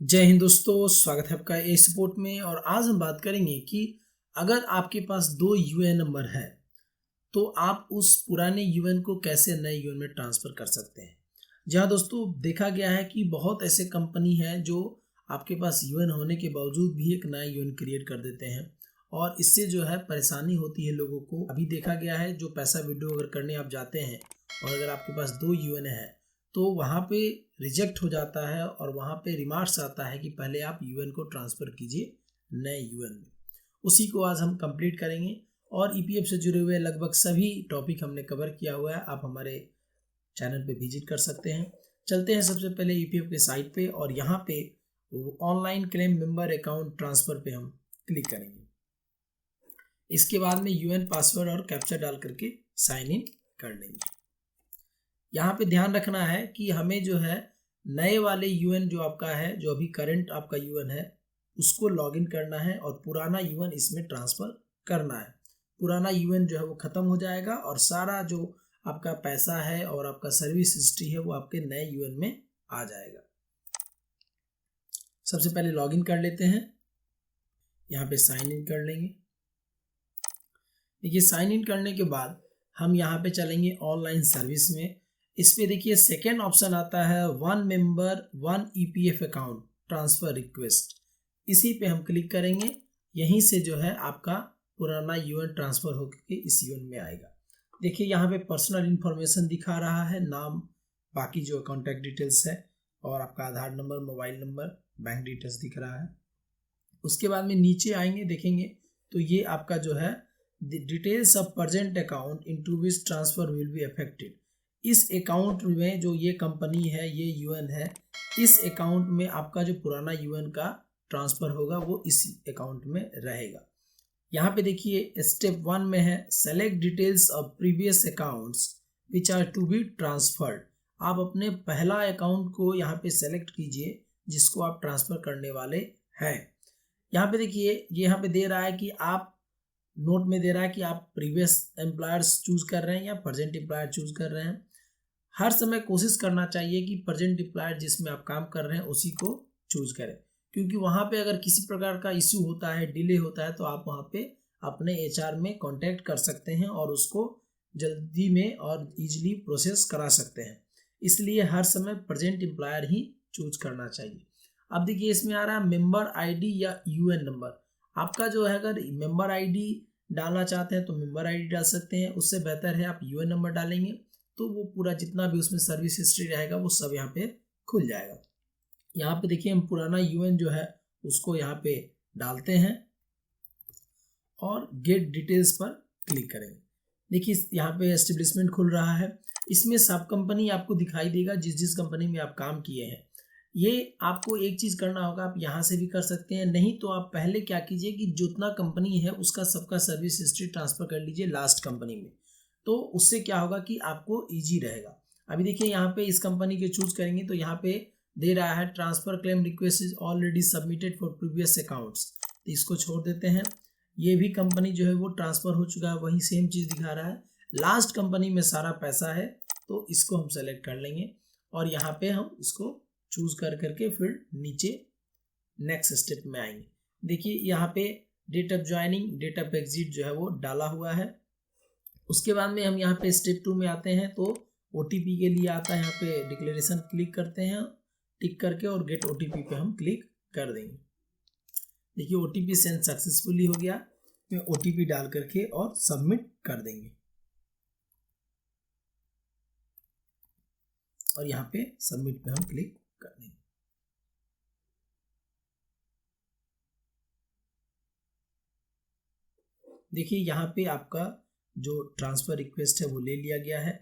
जय हिंद दोस्तों, स्वागत है आपका ए सपोर्ट में। और आज हम बात करेंगे कि अगर आपके पास दो यूएन नंबर है तो आप उस पुराने यूएन को कैसे नए यूएन में ट्रांसफ़र कर सकते हैं। जहां दोस्तों देखा गया है कि बहुत ऐसे कंपनी हैं जो आपके पास यूएन होने के बावजूद भी एक नया यूएन क्रिएट कर देते हैं और इससे जो है परेशानी होती है लोगों को। अभी देखा गया है जो पैसा विड्रॉ अगर करने आप जाते हैं और अगर आपके पास दो यूएन है तो वहाँ पे रिजेक्ट हो जाता है और वहाँ पे रिमार्क्स आता है कि पहले आप यूएन को ट्रांसफ़र कीजिए नए यूएन में। उसी को आज हम कंप्लीट करेंगे और ईपीएफ से जुड़े हुए लगभग सभी टॉपिक हमने कवर किया हुआ है। आप हमारे चैनल पे विजिट कर सकते हैं। चलते हैं सबसे पहले ईपीएफ के साइट पे और यहाँ पे online claim member account transfer पे हम क्लिक करेंगे। इसके बाद में यूएन पासवर्ड और कैप्चा डाल करके साइन इन कर लेंगे। यहाँ पे ध्यान रखना है कि हमें जो है नए वाले यूएन जो आपका है, जो अभी करंट आपका यूएन है, उसको लॉगिन करना है और पुराना यूएन इसमें ट्रांसफ़र करना है। पुराना यूएन जो है वो ख़त्म हो जाएगा और सारा जो आपका पैसा है और आपका सर्विस हिस्ट्री है वो आपके नए यूएन में आ जाएगा। सबसे पहले लॉगिन कर लेते हैं, यहाँ पे साइन इन कर लेंगे। देखिए साइन इन करने के बाद हम यहाँ पे चलेंगे ऑनलाइन सर्विस में। इस पे देखिए सेकेंड ऑप्शन आता है one member one EPF account transfer request. इसी पे हम क्लिक करेंगे। यहीं से जो है आपका पुराना यूएन ट्रांसफ़र होकर इस यूएन में आएगा। देखिए यहाँ पे पर्सनल इन्फॉर्मेशन दिखा रहा है, नाम, बाकी जो कॉन्टैक्ट डिटेल्स है और आपका Aadhaar number, mobile number, bank details दिख रहा है। उसके बाद में नीचे आएंगे, देखेंगे तो ये आपका जो है the details of present account into which transfer will be affected. इस अकाउंट में जो ये कंपनी है, ये यूएन है, इस अकाउंट में आपका जो पुराना यूएन का ट्रांसफ़र होगा वो इस अकाउंट में रहेगा। यहाँ पे देखिए स्टेप 1 में है select details of previous accounts which are to be transferred. आप अपने पहला अकाउंट को यहाँ पे सेलेक्ट कीजिए जिसको आप ट्रांसफ़र करने वाले हैं। यहाँ पे देखिए ये यहाँ पे दे रहा है कि आप नोट में दे रहा है कि आप प्रीवियस एम्प्लॉयर्स चूज़ कर रहे हैं या प्रेजेंट एम्प्लॉयर चूज़ कर रहे हैं। हर समय कोशिश करना चाहिए कि प्रेजेंट एम्प्लॉयर जिसमें आप काम कर रहे हैं उसी को चूज़ करें, क्योंकि वहाँ पे अगर किसी प्रकार का इश्यू होता है, डिले होता है, तो आप वहाँ पे अपने एचआर में कांटेक्ट कर सकते हैं और उसको जल्दी में और इजीली प्रोसेस करा सकते हैं। इसलिए हर समय प्रेजेंट एम्प्लॉयर ही चूज़ करना चाहिए। अब देखिए इसमें आ रहा है मेंबर आईडी या यूएन नंबर। आपका जो है अगर मेंबर आईडी डालना चाहते हैं तो मेंबर आईडी डाल सकते हैं, उससे बेहतर है आप यूएन नंबर डालेंगे तो वो पूरा जितना भी उसमें सर्विस हिस्ट्री रहेगा वो सब यहाँ पे खुल जाएगा। यहाँ पे देखिए हम पुराना यूएन जो है उसको यहाँ पे डालते हैं और गेट डिटेल्स पर क्लिक करेंगे। देखिए यहाँ पे एस्टेब्लिशमेंट खुल रहा है। इसमें सब कंपनी आपको दिखाई देगा जिस जिस कंपनी में आप काम किए हैं। ये आपको एक चीज़ करना होगा, आप यहाँ से भी कर सकते हैं, नहीं तो आप पहले क्या कीजिए कि जितना कंपनी है उसका सबका सर्विस हिस्ट्री ट्रांसफ़र कर लीजिए लास्ट कंपनी में, तो उससे क्या होगा कि आपको ईजी रहेगा। अभी देखिए यहाँ पे इस कंपनी के चूज़ करेंगे तो यहाँ पे दे रहा है transfer claim request is already submitted for previous accounts, तो इसको छोड़ देते हैं। ये भी कंपनी जो है वो ट्रांसफ़र हो चुका है, वही सेम चीज़ दिखा रहा है। लास्ट कंपनी में सारा पैसा है तो इसको हम सेलेक्ट कर लेंगे और यहाँ पे हम इसको चूज़ कर करके फिर नीचे नेक्स्ट स्टेप में आएंगे। देखिए यहाँ पे date of joining, date of exit जो है वो डाला हुआ है। उसके बाद में हम यहाँ पे स्टेप 2 में आते हैं तो ओटीपी के लिए आता है, यहाँ पे डिक्लेरेशन क्लिक करते हैं टिक करके और गेट ओटीपी पे हम क्लिक कर देंगे। देखिए ओटीपी सेंड सक्सेसफुली हो गया। मैं ओटीपी डाल करके और सबमिट कर देंगे और यहाँ पे सबमिट पे हम क्लिक कर देंगे। देखिए यहाँ पे आपका जो ट्रांसफ़र रिक्वेस्ट है वो ले लिया गया है।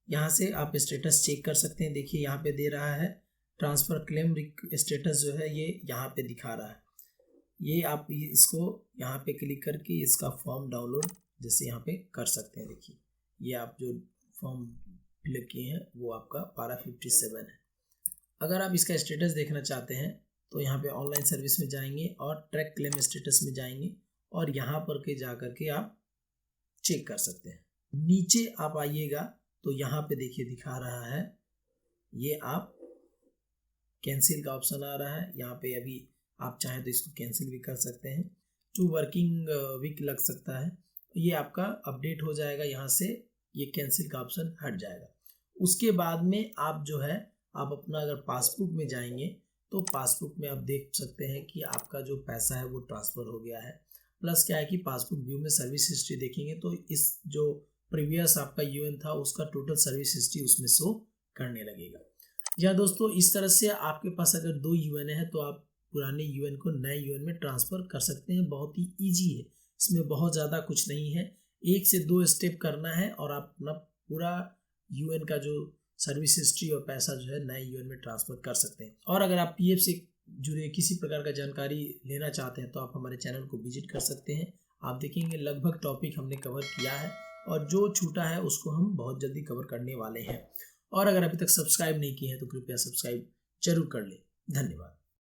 यहाँ से आप स्टेटस चेक कर सकते हैं। देखिए यहाँ पे दे रहा है ट्रांसफ़र क्लेम स्टेटस जो है ये यहाँ पे दिखा रहा है। ये आप इसको यहाँ पे क्लिक करके इसका फॉर्म डाउनलोड जैसे यहाँ पे कर सकते हैं। देखिए ये आप जो फॉर्म फिलअप किए हैं वो आपका पारा 57 है। अगर आप इसका स्टेटस देखना चाहते हैं तो यहाँ पे ऑनलाइन सर्विस में जाएंगे और ट्रैक क्लेम स्टेटस में जाएंगे और यहाँ पर के जा करके आप चेक कर सकते हैं। नीचे आप आइएगा तो यहाँ पे देखिए दिखा रहा है ये आप कैंसिल का ऑप्शन आ रहा है। यहाँ पे अभी आप चाहें तो इसको कैंसिल भी कर सकते हैं। 2 वर्किंग वीक लग सकता है। ये आपका अपडेट हो जाएगा, यहाँ से ये कैंसिल का ऑप्शन हट जाएगा। उसके बाद में आप जो है आप अपना अगर पासबुक में जाएंगे तो पासबुक में आप देख सकते हैं कि आपका जो पैसा है वो ट्रांसफ़र हो गया है। प्लस क्या है कि पासबुक व्यू में सर्विस हिस्ट्री देखेंगे तो इस जो प्रीवियस आपका यूएन था उसका टोटल सर्विस हिस्ट्री उसमें शो करने लगेगा। या दोस्तों इस तरह से आपके पास अगर 2 यूएन है तो आप पुराने यूएन को नए यूएन में ट्रांसफ़र कर सकते हैं। बहुत ही ईजी है, इसमें बहुत ज़्यादा कुछ नहीं है, 1 से 2 स्टेप करना है और आप अपना पूरा यूएन का जो सर्विस हिस्ट्री और पैसा जो है नए यूएन में ट्रांसफ़र कर सकते हैं। और अगर आप पीएफ से जुड़े किसी प्रकार का जानकारी लेना चाहते हैं तो आप हमारे चैनल को विजिट कर सकते हैं। आप देखेंगे लगभग टॉपिक हमने कवर किया है और जो छूटा है उसको हम बहुत जल्दी कवर करने वाले हैं। और अगर अभी तक सब्सक्राइब नहीं किए हैं तो कृपया सब्सक्राइब जरूर कर लें। धन्यवाद।